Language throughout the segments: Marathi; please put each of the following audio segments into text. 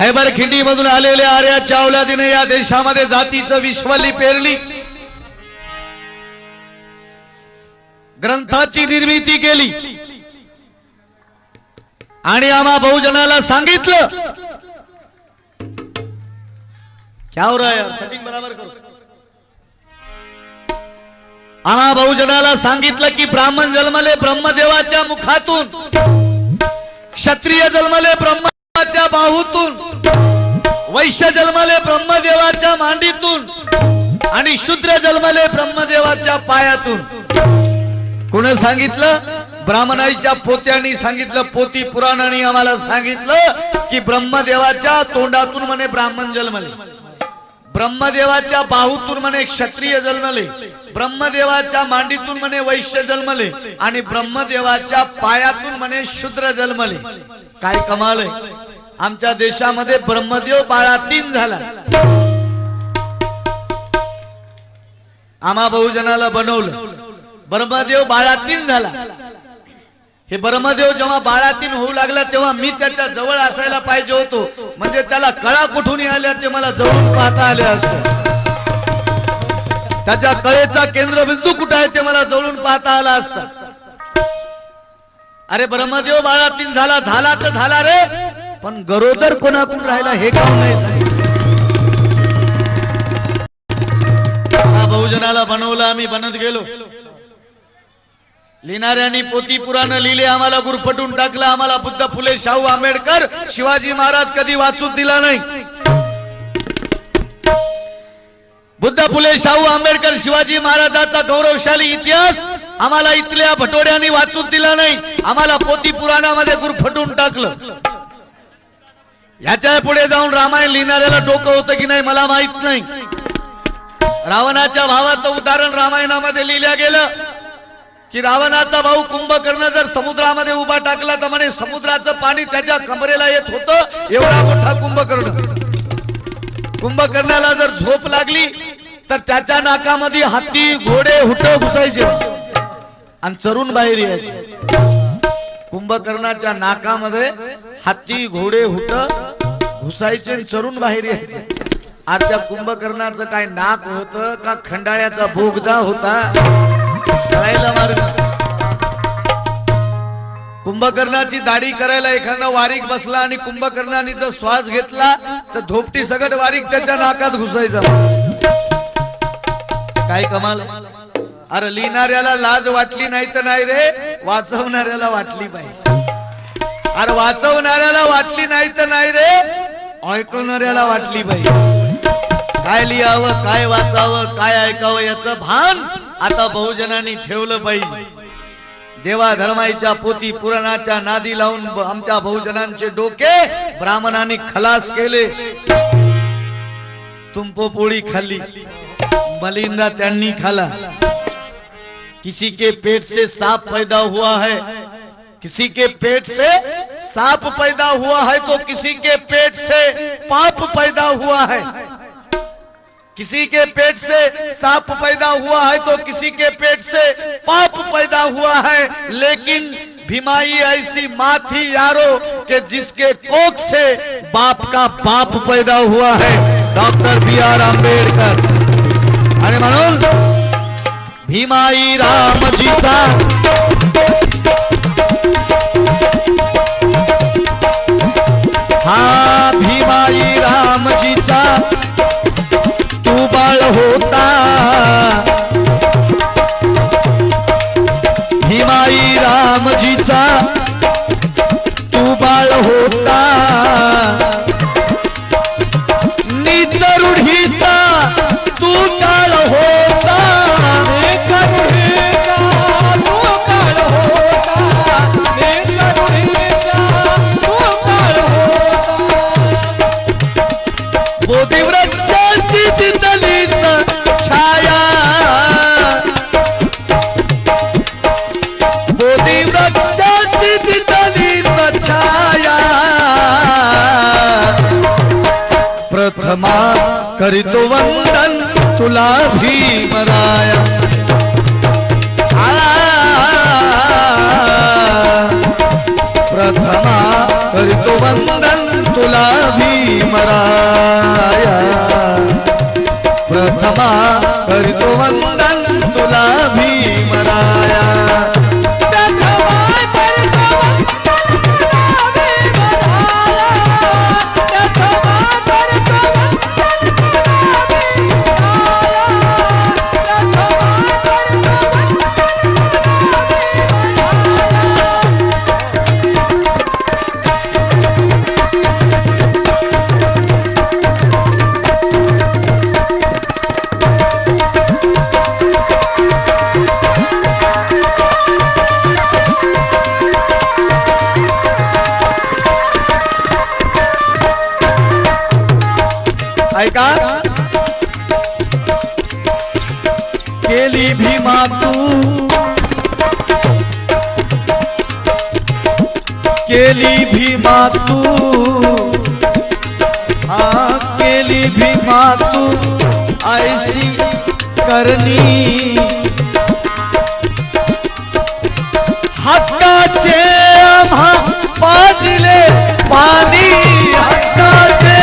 खैबर खिंडी मधून आलेल्या आर्याच्या औलादीने या देशामध्ये जातीचं विश्वली पेरली, ग्रंथाची निर्मिती केली आणि आम्हा बहुजनाला सांगितलं, क्या हो रहा है यार, सेटिंग बराबर करो। आम्हा बहुजनाला सांगितलं की ब्राह्मण जन्मले ब्रह्मदेवाच्या मुखातून, क्षत्रिय जन्मले ब्रह्माच्या बाहूतून, वैश्य जन्मले ब्रह्मदेवाच्या मांडीतून आणि शूद्र जन्मले ब्रह्मदेवाच्या पायातून। कोणी सांगितलं? ब्राह्मणाईच्या पोत्यांनी सांगितलं, पोती पुराणांनी आम्हाला सांगितलं की ब्रह्मदेवाच्या तोंडातून म्हणे ब्राह्मण जन्मले, ब्रह्मदेवाच्या बाहूतून म्हणे क्षत्रिय जन्मले, ब्रह्मदेवाच्या मांडीतून म्हणे वैश्य जन्मले आणि ब्रह्मदेवाच्या पायातून म्हणे शूद्र जन्मले। काय कमाल आहे, आमच्या देशामध्ये ब्रह्मदेव बाळातीन झाला। आम्हा बहुजनाला बनवलं, ब्रह्मदेव बाळातीन झाला। हे ब्रह्मदेव जेव्हा बाळातीन होऊ लागला तेव्हा मी त्याच्या जवळ असायला पाहिजे होतो, म्हणजे त्याला कळा कुठून आल्या ते मला जवळून पाहता आले असते। त्याच्या कळेचा केंद्रबिंदू कुठे आहे ते मला जवळून पाहता आला असता। अरे ब्रह्मदेव बाळातीन झाला, झाला तर झाला रे, पण गरोदर कोणाकडून राहिला हे काम नाही सांगितलं। बहुजनाला बनवलं, आम्ही बनत गेलो। लिहिणाऱ्यांनी पोती पुराण लिहिले, आम्हाला गुरफटून टाकलं। आम्हाला बुद्ध फुले शाहू आंबेडकर शिवाजी महाराज कधी वाचून दिला नाही। बुद्ध फुले शाहू आंबेडकर शिवाजी महाराजांचा गौरवशाली इतिहास आम्हाला इथल्या भटोड्यांनी वाचून दिला नाही, आम्हाला पोती पुराणामध्ये गुरफटून टाकलं। याच्या पुढे जाऊन रामायण लिहिणाऱ्याला डोकं होतं की नाही मला माहित नाही। रावणाच्या भावाचं उदाहरण रामायणामध्ये लिहिलं गेलं की रावणाचा भाऊ कुंभकर्ण जर समुद्रामध्ये उभा टाकला तर म्हणे समुद्राचं पाणी त्याच्या कमरेला येत होतं, एवढा मोठा कुंभकर्ण। कुंभकर्णाला जर झोप लागली तर त्याच्या नाकामध्ये हाती घोडे हुट घुसायचे आणि चरून बाहेर यायचे। कुंभकर्णाच्या नाकामध्ये हाती घोडे हुट घुसायचे आणि चरून बाहेर यायचे। आज त्या कुंभकर्णाचं काय नाक होतं का खंडाळ्याचा बोगदा होता? कुंभकर्णाची दाढी करायला एखादा वारीक बसला आणि कुंभकर्णाने जर श्वास घेतला तर धोपटी सगट वारीक त्याच्या नाकात घुसायचा। काय कमाल। अरे लिहिणाऱ्याला लाज वाटली नाही तर नाही रे, वाचवणाऱ्याला वाटली पाहिजे। अरे वाचवणाऱ्याला वाटली नाही तर नाही रे, ऐकवणाऱ्याला वाटली पाहिजे। काय लिहावं, काय वाचावं, काय ऐकावं याचं भान आता बहुजनांनी ठेवलं पाहिजे। देवा धर्माच्या पोती पुराणाच्या नादी लावून आमच्या बहुजनांचे डोके ब्राह्मणांनी खलास केले। तुमपो पोळी खाल्ली, मलिंदा त्यांनी खाला। किसी के पेट से सांप पैदा हुआ है, किसी के पेट से सांप पैदा हुआ है तो किसी के पेट से पाप पैदा हुआ है। किसी के पेट से सांप पैदा हुआ है तो किसी के पेट से पाप पैदा हुआ है, लेकिन भीमाई ऐसी माँ थी यारो कि जिसके कोख से बाप का बाप पैदा हुआ है, डॉक्टर बी.आर. आंबेडकर। आणि म्हणून भीमाई रामजीचा हा भीमाई रामजीचा बाळ होता, भीमाई रामजीचा तू बाळ होता। नीच रूढीचा तू काळ होता, नीच रूढीचा तू काळ होता, नीच रूढीचा तू काळ होता। बोधिवृक्षाची जिंदली छाया, बोधिवृक्षाची जिंदली छाया, प्रथमा करीतो वंदन तुला भीमराया। प्रथमा करीतो वंदन तुला भीमराया प्रथमा करतो वंदन तुला भीमराया ऐका केली भीमा तू केली भीमा तू केली भीमा तू ऐशी करणी हक्काचे आम्हा पाजले पाणी हक्काचे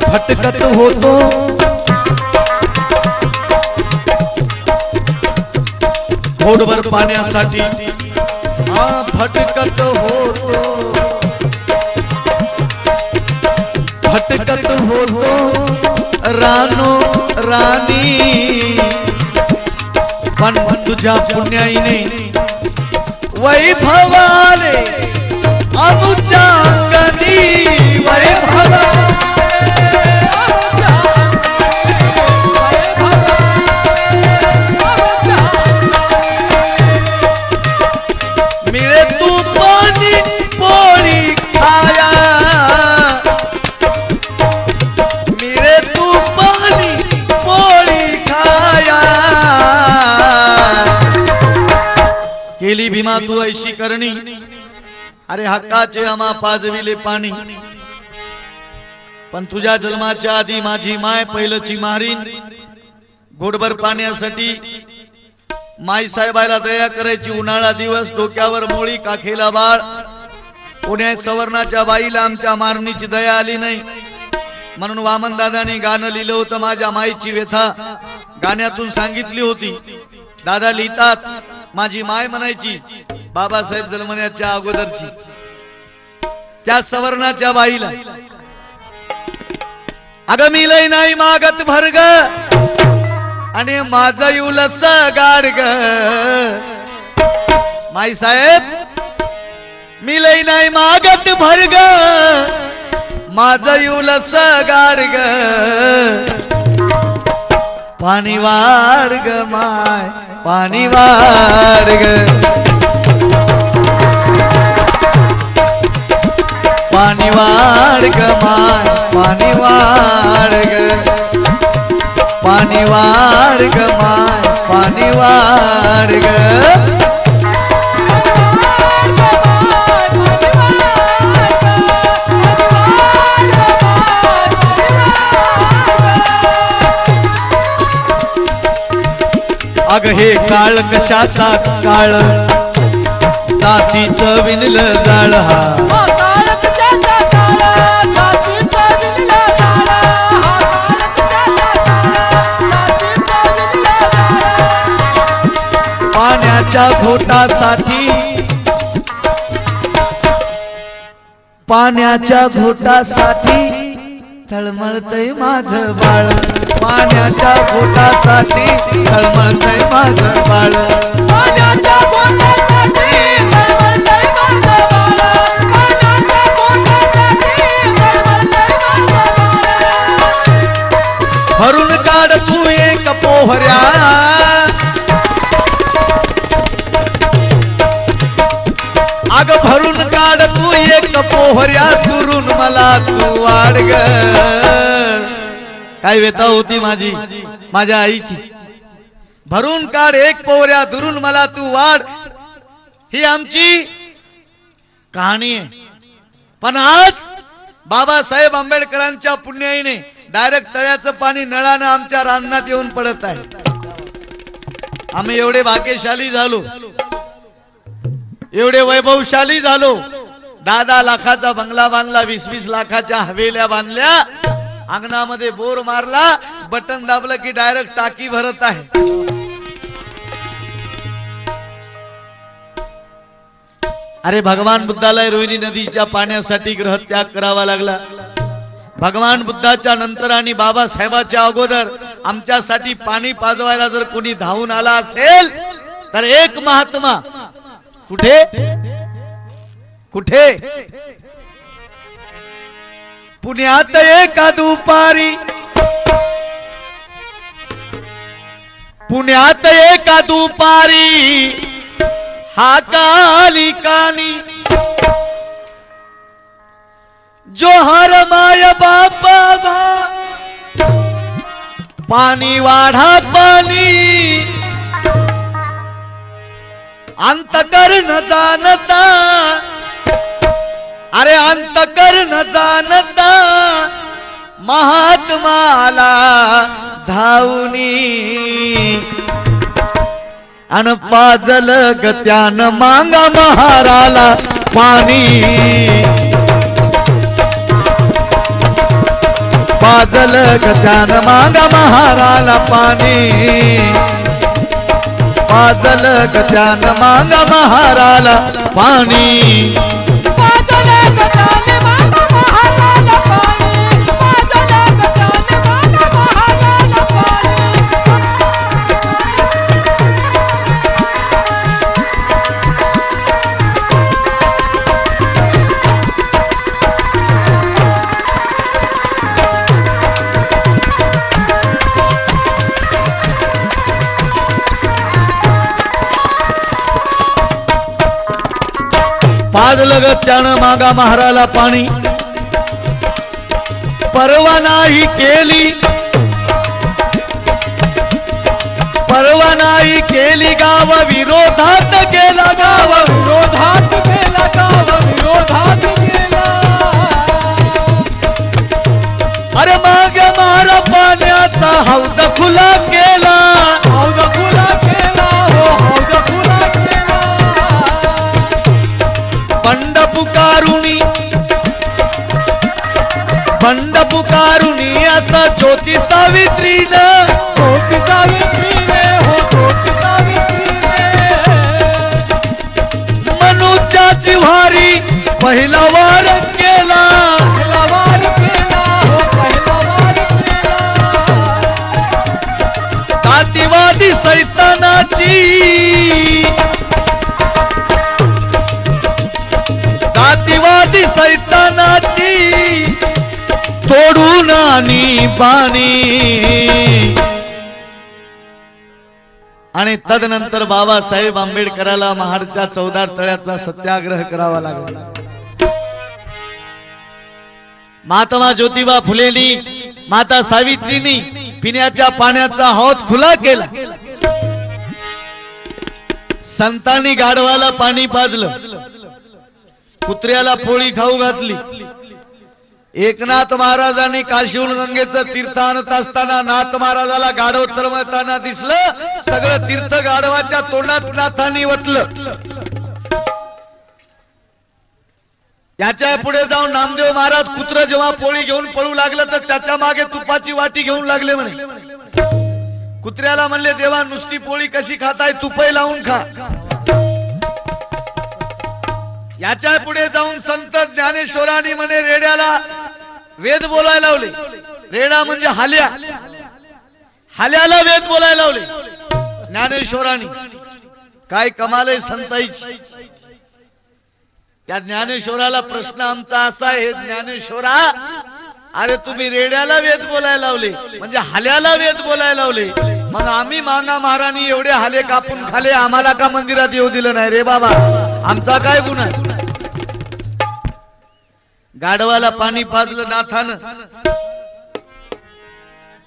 भटकत होतो घोडभर पाण्यासाठी भटकत होतो भटकत होतो रानो राणी पण तुझ्या पुण्याईने वैभवाने आमच्या अंगणी वैभवा केली भीमा तू ऐशी करणी अरे हक्काचे आम्हा पाजविले पाणी पण तुझ्या जन्माच्या आधी माझी माय पहिलंची मारीन घोडभर पाण्यासाठी माई साहेबाला दया करायची उन्हाळा दिवस डोक्यावर मोळी काखेला बाळ पुण्या सवर्णाच्या बाईला आमच्या मारणीची दया आली नाही म्हणून वामन दादाने गाणं लिहिलं होतं माझ्या माईची व्यथा गाण्यातून सांगितली होती दादा लिहितात माझी माय म्हणायची बाबासाहेब जन्मण्याच्या अगोदरची त्या सवर्णाच्या बाईला अगं मी लय नाही मागत भरग आणि माझा युलस गाडग माई साहेब मी लय नाही मागत भरग माझा युलस गाडग पाणी वाढ ग माय पाणी वाढ ग पाणी वाढ ग माय पाणी वाढ ग पाणी वाढ ग माय पाणी वाढ ग अग हे काळ कशाचा काळ जातीचं विणलं जाळ हा पाण्याच्या घोटासाठी पाण्याच्या घोटासाठी तळमळतय माझं बाळ पाण्याच्या घोटासाठी तळमळतय माझं बाळ पाण्याच्या घोटासाठी तळमळतय माझं बाळ पाण्याच्या घोटासाठी तळमळतय माझं बाळ भरून काढ तू एक पोहऱ्या अग भरून काढ तू एक पोहऱ्या दुरून मला तू वाढ ग काय व्यथा होती माझी माझ्या आईची भरून काढ एक पोहऱ्या दुरून मला तू वाढ ही आमची कहाणी आहे पण आज बाबासाहेब आंबेडकरांच्या पुण्याईने डायरेक्ट तळ्याचं पाणी नळानं आमच्या रानात येऊन पडत आहे आम्ही एवढे भाग्यशाली झालो, एवढे वैभवशाली झालो. 10-10 लाखाचा बंगला बांधला, 20-20 लाखाच्या हवेल्या बांधल्या, अंगणामध्ये बोर मारला, बटन दाबलं की डायरेक्ट टाकी भरत आहे. अरे भगवान बुद्धाला रोहिणी नदीच्या पाण्यासाठी ग्रहत्याग करावा लागला. भगवान बुद्धाच्या नंतर आणि बाबासाहेबाच्या अगोदर आमच्यासाठी पाणी पाजवायला जर कोणी धावून आला असेल तर एक महात्मा. कुठे कुठे? पुण्यात एका दुपारी, पुण्यात एका दुपारी हा कालिकानी जो हर माय बापा पाणी वाढा पाणी अंत कर न जानता. अरे अंत कर न जानता महात्माला धावनी अन पाजल गत्यान मांगा महाराला पाणी. पाजल गत्यान मांगा महाराला पाणी. पाजल गत्यान मांगा महाराला पाणी. पाजल गत्यान मांगा महाराला पाणी. पाजल गत्यान मांगा महाराला पाणी. पाजलं गत्यानं मागा महाराला पाणी. परवा नाही केली, परवा नाही केली गाव विरोधात गेला. गाव विरोधात गेला. गाव विरोधात गेला. अरे माग मारा पाण्याचा हौद खुला केला. हौद खुला केला. हो हौद खुला केला. बंड पुकारुणी, बंड पुकारुणी असा ज्योती सावित्रीनं. ज्योती सावित्रीने. हो ज्योती सावित्रीने. मनुच्या जिव्हारी पहिला वार केला. पहिला वार केला. हो पहिला वार केला. जातीवादी सैतानाची, जातीवादी सैतानाची तोडून आणि पाणी. आणि तदनंतर बाबासाहेब आंबेडकराला महाडच्या 14 तळ्याचा सत्याग्रह करावा लागला. महात्मा ज्योतिबा फुलेंनी, माता सावित्रींनी पिण्याच्या पाण्याचा हौद खुला केला. संतांनी गाढवाला पाणी पाजलं, कुत्र्याला पोळी खाऊ घातली. एकनाथ महाराजांनी काशीहून गंगेचं तीर्थ आणत असताना नाथ महाराजाला गाढव तरमताना दिसलं. सगळं तीर्थ गाढवाच्या तोंडात नाथांनी वतलं. याच्या पुढे जाऊन नामदेव महाराज कुत्र जेव्हा पोळी घेऊन पळू लागलं तर त्याच्या मागे तुपाची वाटी घेऊन लागले म्हणे. कुत्र्याला म्हणले देवा नुसती पोळी कशी खाताय, तुपही लावून खा. याच्या पुढे जाऊन संत ज्ञानेश्वरांनी म्हणे रेड्याला वेद बोलायला लावले. रेडा म्हणजे हाल्या, हाल्याला वेद बोलायला लावले ज्ञानेश्वरांनी. काय कमाल आहे संताईची. त्या ज्ञानेश्वराला प्रश्न आमचा असा आहे, ज्ञानेश्वरा अरे तुम्ही रेड्याला वेद बोलायला लावले म्हणजे हाल्याला वेद बोलायला लावले, मग आम्ही मांगा महाराणी एवढे हाले कापून खाले, आम्हाला का मंदिरात येऊ दिलं नाही रे बाबा, आमचा काय गुन्हा. गाढवाला पाणी पाजलं नाथानं,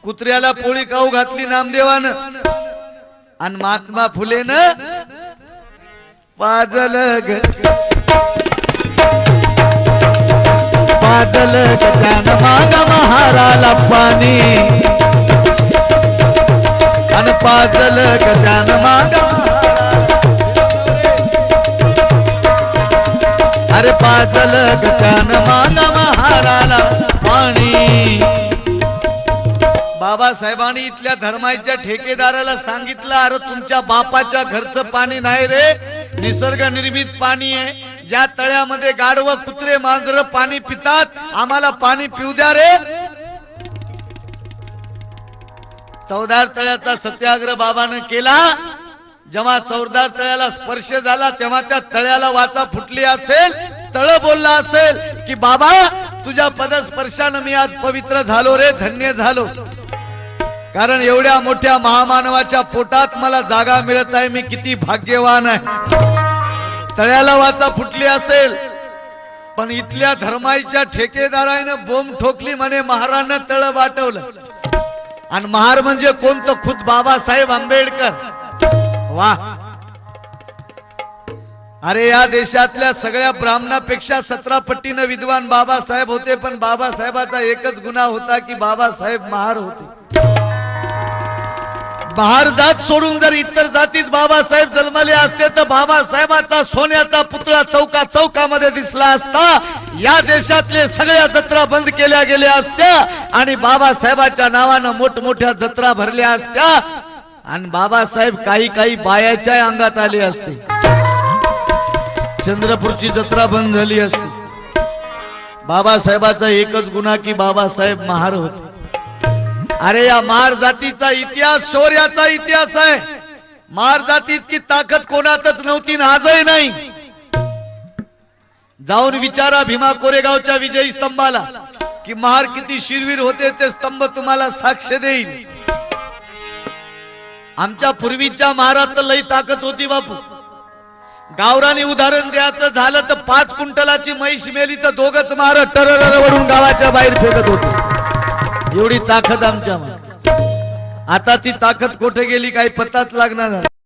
कुत्र्याला पोळी खाऊ घातली नामदेवानं, आणि महात्मा फुलेनं पाजलं पाजलं गजान मागा महाराला पाणी, आणि पाजल गजान मागा अरे पाजल गजान मागा महाराला पाणी बाबासाहेबांनी इथल्या धर्माच्या ठेकेदाराला सांगितलं अरे तुमच्या बापाच्या घरचं पाणी नाही रे निसर्ग निर्मित पाणी आहे ज्या तळ्यामध्ये गाढव कुत्रे मांजर पाणी पितात आम्हाला पाणी पिऊ द्या रे चौदार तळ्याचा सत्याग्रह बाबानं केला जेव्हा चौदार तळ्याला स्पर्श झाला तेव्हा त्या तळ्याला वाचा फुटली असेल तळ बोलला असेल की बाबा तुझ्या पदस्पर्शानं मी आज पवित्र झालो रे धन्य झालो कारण एवढ्या मोठ्या महामानवाच्या पोटात मला जागा मिळत आहे मी किती भाग्यवान आहे तळ्याला वाचा फुटली असेल पण इथल्या धर्माईच्या ठेकेदाराने बोंब ठोकली म्हणे महाराजांना तळ वाटवलं आणि महार म्हणजे कोणतं खुद बाबासाहेब आंबेडकर वा अरे या देशातल्या सगळ्या ब्राह्मणापेक्षा 17 पटीनं विद्वान बाबासाहेब होते पण बाबासाहेबाचा एकच गुन्हा होता की बाबासाहेब महार होते महार जात सोडून जर इतर जातीत बाबासाहेब जन्मले असते तर बाबासाहेबाचा सोन्याचा पुतळा चौका चौकामध्ये दिसला असता या देशातले सगळ्या जत्रा बंद केल्या गेल्या असत्या आणि बाबासाहेबाच्या नावानं मोठमोठ्या जत्रा भरल्या असत्या आणि बाबासाहेब काही काही बायाच्या अंगात आले असते चंद्रपूरची जत्रा बंद झाली असती बाबासाहेबाचा एकच गुन्हा की बाबासाहेब महार होते अरे या महार जातीचा इतिहास शौर्याचा इतिहास आहे महार जाती इतकी ताकद कोणातच नव्हती आजही नाही जाऊन विचारा भीमा कोरेगावच्या विजयी स्तंभाला की महार किती शिरवीर होते ते स्तंभ तुम्हाला साक्ष देईल आमच्या पूर्वीच्या महारात लई ताकद होती बापू गावरानी उदाहरण द्यायचं झालं तर 5 क्विंटलाची म्हैस मेली तर दोघच महार टरर वडून गावाच्या बाहेर फेकत होते एवढी ताकद आमच्या आता ती ताकद कुठे गेली काही पत्ताच लागणार